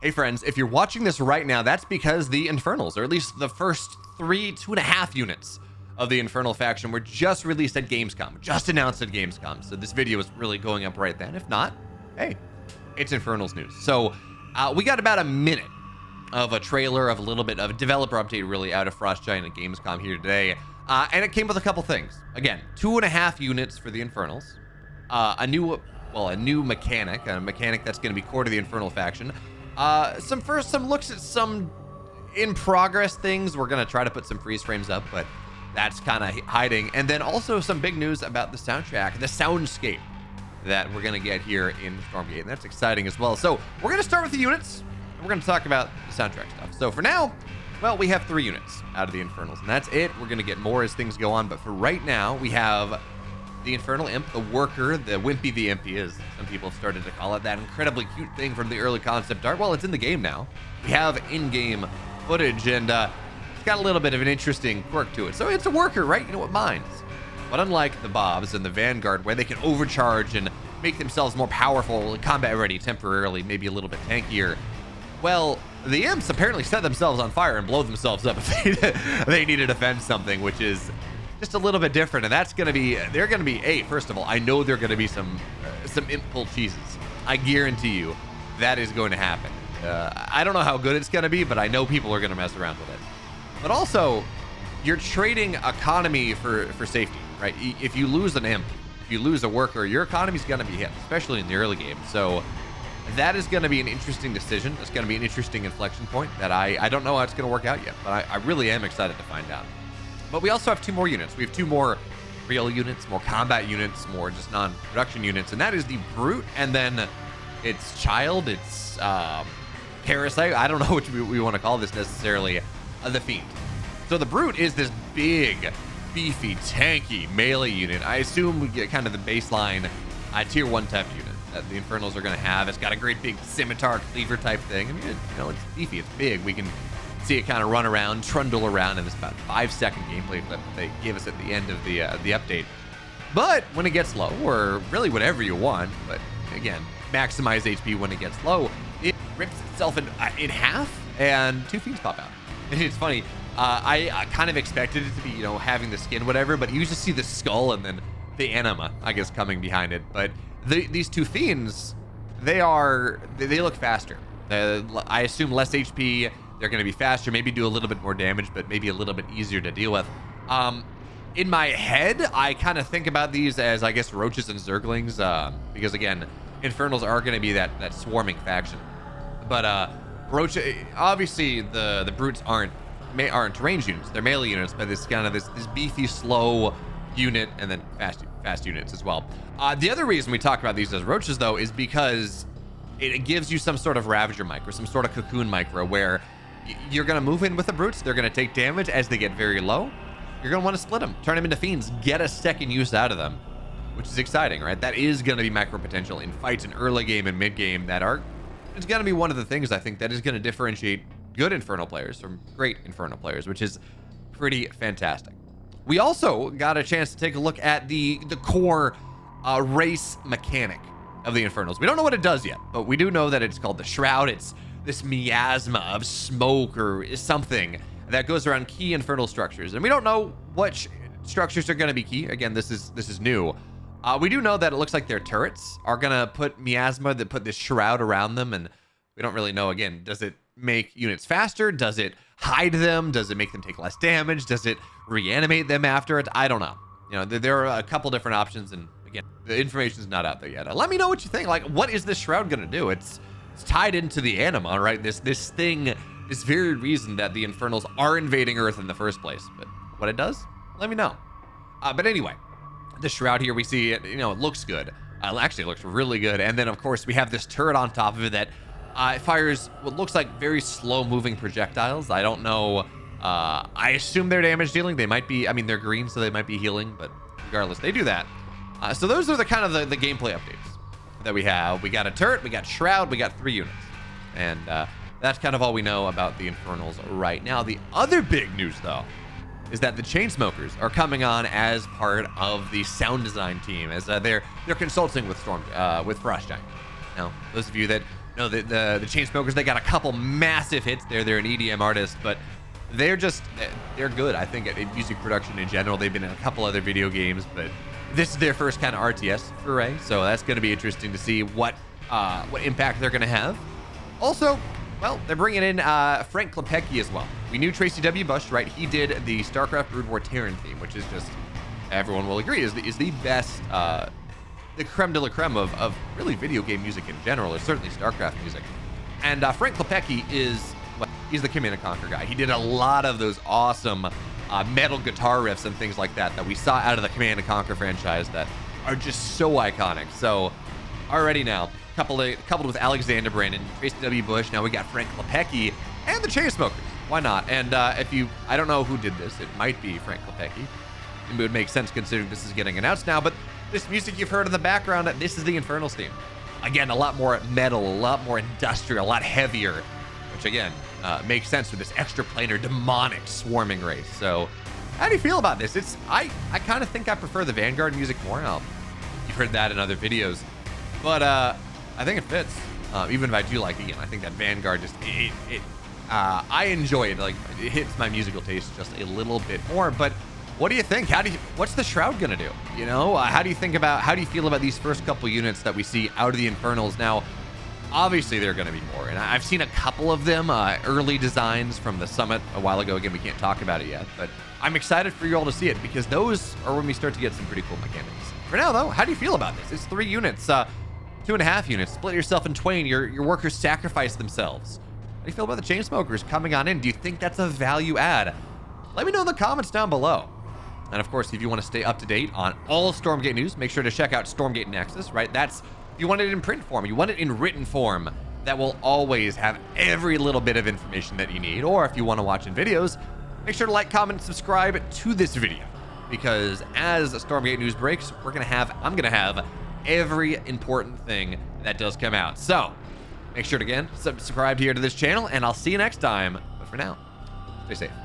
Hey friends, if you're watching this right now, that's because the Infernals, or at least the first 2.5 units of the Infernal faction were just released at Gamescom, just announced at Gamescom. So this video is really going up right then. If not, hey, it's Infernals news. So we got about a minute of a trailer of a little bit of a developer update really out of Frost Giant at Gamescom here today. And it came with a couple things. Again, 2.5 units for the Infernals, a new mechanic, a mechanic that's going to be core to the Infernal faction. Some looks at some in progress things. We're going to try to put some freeze frames up, but that's kind of hiding. And then also some big news about the soundtrack, the soundscape that we're going to get here in Stormgate. And that's exciting as well. So we're going to start with the units, and we're going to talk about the soundtrack stuff. So for now, well, we have 3 units out of the Infernals, and that's it. We're going to get more as things go on. But for right now, we have the Infernal Imp, the Worker, the Wimpy the Impy, as some people have started to call it, that incredibly cute thing from the early concept art. Well, it's in the game now. We have in-game footage, and it's got a little bit of an interesting quirk to it. So it's a Worker, right? You know what, mines. But unlike the Bobs and the Vanguard, where they can overcharge and make themselves more powerful, combat ready temporarily, maybe a little bit tankier, well, the Imps apparently set themselves on fire and blow themselves up if they need to defend something, which is just a little bit different. And that's going to be, they're going to be, first of all, I know they're going to be some imp pull cheeses. I guarantee you that is going to happen. I don't know how good it's going to be, but I know people are going to mess around with it. But also, you're trading economy for safety, right? If you lose an imp, if you lose a Worker, your economy's going to be hit, especially in the early game. So that is going to be an interesting decision. It's going to be an interesting inflection point that I don't know how it's going to work out yet, but I really am excited to find out. But we also have 2 more units. We have 2 more real units, more combat units, more just non-production units, and that is the Brute, and then its child, its Parasite. I don't know what we want to call this necessarily, the Fiend. So the Brute is this big, beefy, tanky melee unit. I assume we get kind of the baseline tier 1 type unit that the Infernals are going to have. It's got a great big scimitar cleaver type thing. I mean, it's beefy, it's big. We can see it kind of run around, trundle around in this about 5-second gameplay clip that they gave us at the end of the update. But when it gets low, or really whatever you want, but again, maximize HP when it gets low, it rips itself in half, and 2 Fiends pop out. And it's funny, I kind of expected it to be, having the skin, whatever, but you just see the skull and then the anima, I guess, coming behind it. But these 2 Fiends, they look faster. I assume less HP. They're going to be faster, maybe do a little bit more damage, but maybe a little bit easier to deal with. In my head, I kind of think about these as, I guess, roaches and zerglings, because again, Infernals are going to be that swarming faction. But roach, obviously, the Brutes aren't range units; they're melee units. But it's kind of this beefy, slow unit, and then fast units as well. The other reason we talk about these as roaches, though, is because it gives you some sort of Ravager micro, some sort of cocoon micro, where you're going to move in with the Brutes. They're going to take damage as they get very low. You're going to want to split them, turn them into Fiends, get a second use out of them, which is exciting, right? That is going to be macro potential in fights in early game and mid game it's going to be one of the things I think that is going to differentiate good Infernal players from great Infernal players, which is pretty fantastic. We also got a chance to take a look at the core race mechanic of the Infernals. We don't know what it does yet, but we do know that it's called the Shroud. It's this miasma of smoke or something that goes around key Infernal structures, and we don't know what structures are going to be key. Again, this is new. We do know that it looks like their turrets are going to put miasma, that put this shroud around them, and we don't really know. Again, does it make units faster? Does it hide them? Does it make them take less damage? Does it reanimate them after it? I don't know. There are a couple different options, and again, the information's not out there yet. Let me know what you think. Like, what is this shroud going to do? It's tied into the anima, right? This thing, this very reason that the Infernals are invading Earth in the first place. But what it does, let me know. But anyway, the shroud here, we see it, it looks good. Actually, it looks really good. And then, of course, we have this turret on top of it that it fires what looks like very slow-moving projectiles. I don't know. I assume they're damage dealing. They might be, they're green, so they might be healing. But regardless, they do that. So those are the kind of the gameplay updates that we have. We got a turret, we got Shroud, we got 3 units. And that's kind of all we know about the Infernals right now. The other big news, though, is that the Chainsmokers are coming on as part of the sound design team, as they're consulting with Frost Giant. Now, those of you that No, the Chainsmokers, they got a couple massive hits there. They're an EDM artist, but they're good, I think, at music production in general. They've been in a couple other video games, but this is their first kind of RTS foray, so that's going to be interesting to see what impact they're going to have. Also, well, they're bringing in Frank Klepecki as well. We knew Tracy W. Bush, right? He did the StarCraft Brood War Terran theme, which is just, everyone will agree, is the best, the creme de la creme of really video game music in general, or certainly StarCraft music. And Frank Klepecki he's the Command & Conquer guy. He did a lot of those awesome metal guitar riffs and things like that we saw out of the Command & Conquer franchise that are just so iconic. So already now, coupled with Alexander Brandon, Tracy W. Bush, now we got Frank Klepecki and the Chainsmokers. Why not? And I don't know who did this. It might be Frank Klepecki. It would make sense considering this is getting announced now, but this music you've heard in the background, this is the Infernals theme. Again, a lot more metal, a lot more industrial, a lot heavier, which again, makes sense with this extraplanar demonic swarming race. So how do you feel about this? I kind of think I prefer the Vanguard music more. You've heard that in other videos, but I think it fits. Even if I do like, again, I think that Vanguard just, I enjoy it. Like, it hits my musical taste just a little bit more, but what do you think? What's the Shroud gonna do? You know, how do you feel about these first couple units that we see out of the Infernals? Now, obviously there are gonna be more, and I've seen a couple of them, early designs from the summit a while ago. Again, we can't talk about it yet, but I'm excited for you all to see it because those are when we start to get some pretty cool mechanics. For now, though, how do you feel about this? It's 3 units, 2.5 units. Split yourself in twain. Your workers sacrifice themselves. How do you feel about the Chainsmokers coming on in? Do you think that's a value add? Let me know in the comments down below. And of course, if you want to stay up to date on all Stormgate news, make sure to check out Stormgate Nexus, right? That's, if you want it in print form, you want it in written form, that will always have every little bit of information that you need. Or if you want to watch in videos, make sure to like, comment, subscribe to this video. Because as Stormgate news breaks, I'm gonna have every important thing that does come out. So make sure to, again, subscribe here to this channel, and I'll see you next time. But for now, stay safe.